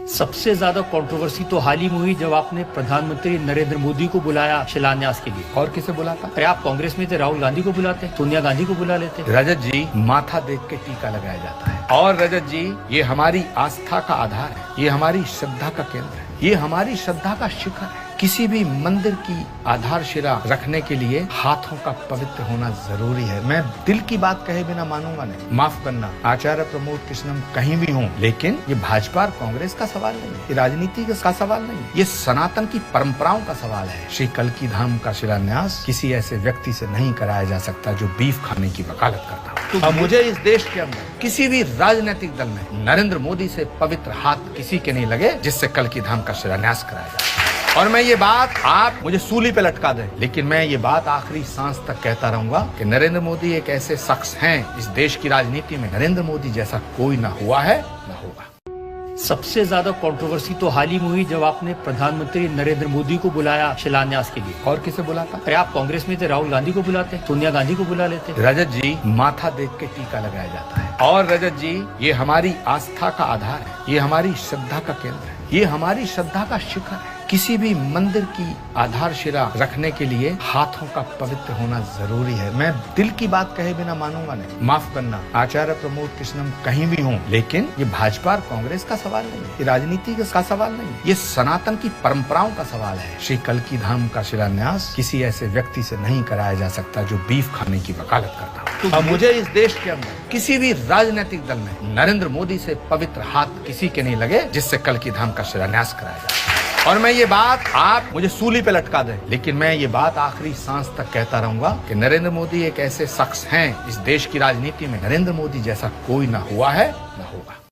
सबसे ज्यादा कंट्रोवर्सी तो हाल ही में हुई जब आपने प्रधानमंत्री नरेंद्र मोदी को बुलाया शिलान्यास के लिए। और किसे बुलाता? अरे आप कांग्रेस में थे, राहुल गांधी को बुलाते, सोनिया गांधी को बुला लेते। रजत जी, माथा देख के टीका लगाया जाता है। और रजत जी, ये हमारी आस्था का आधार है, ये हमारी श्रद्धा का केंद्र है, ये हमारी श्रद्धा का शिखर है। किसी भी मंदिर की आधारशिला रखने के लिए हाथों का पवित्र होना जरूरी है। मैं दिल की बात कहे बिना मानूंगा नहीं। माफ करना आचार्य प्रमोद कृष्णम कहीं भी हूँ, लेकिन ये भाजपा और कांग्रेस का सवाल नहीं, ये राजनीति का सवाल नहीं, ये सनातन की परंपराओं का सवाल है। श्री कल्की धाम का शिलान्यास किसी ऐसे व्यक्ति से नहीं कराया जा सकता जो बीफ खाने की वकालत करता हो। तो मुझे इस देश के अंदर किसी भी राजनीतिक दल में नरेंद्र मोदी से पवित्र हाथ किसी के नहीं लगे जिससे कल्की धाम का शिलान्यास कराया जाए। और मैं ये बात, आप मुझे सूली पे लटका दें, लेकिन मैं ये बात आखिरी सांस तक कहता रहूंगा कि नरेंद्र मोदी एक ऐसे शख्स हैं इस देश की राजनीति में, नरेंद्र मोदी जैसा कोई ना हुआ है ना होगा। सबसे ज्यादा कंट्रोवर्सी तो हाल ही में हुई जब आपने प्रधानमंत्री नरेंद्र मोदी को बुलाया शिलान्यास के लिए। और किसे बुलाता? अरे आप कांग्रेस में थे, राहुल गांधी को बुलाते, सोनिया गांधी को बुला लेते। रजत जी, माथा देख के टीका लगाया जाता है। और रजत जी, ये हमारी आस्था का आधार है, ये हमारी श्रद्धा का केंद्र है, ये हमारी श्रद्धा का शिखर है। किसी भी मंदिर की आधारशिला रखने के लिए हाथों का पवित्र होना जरूरी है। मैं दिल की बात कहे बिना मानूंगा नहीं। माफ करना आचार्य प्रमोद कृष्णम कहीं भी हूँ, लेकिन ये भाजपा और कांग्रेस का सवाल नहीं, ये राजनीति का सवाल नहीं, ये सनातन की परंपराओं का सवाल है। श्री कल्की धाम का शिलान्यास किसी ऐसे व्यक्ति से नहीं कराया जा सकता जो बीफ खाने की वकालत करता हो। तो मुझे इस देश के अंदर किसी भी राजनीतिक दल में नरेंद्र मोदी से पवित्र हाथ किसी के नहीं लगे जिससे कल्की धाम का शिलान्यास कराया जाए। और मैं ये बात, आप मुझे सूली पे लटका दें, लेकिन मैं ये बात आखिरी सांस तक कहता रहूंगा कि नरेंद्र मोदी एक ऐसे शख्स हैं इस देश की राजनीति में, नरेंद्र मोदी जैसा कोई ना हुआ है ना होगा।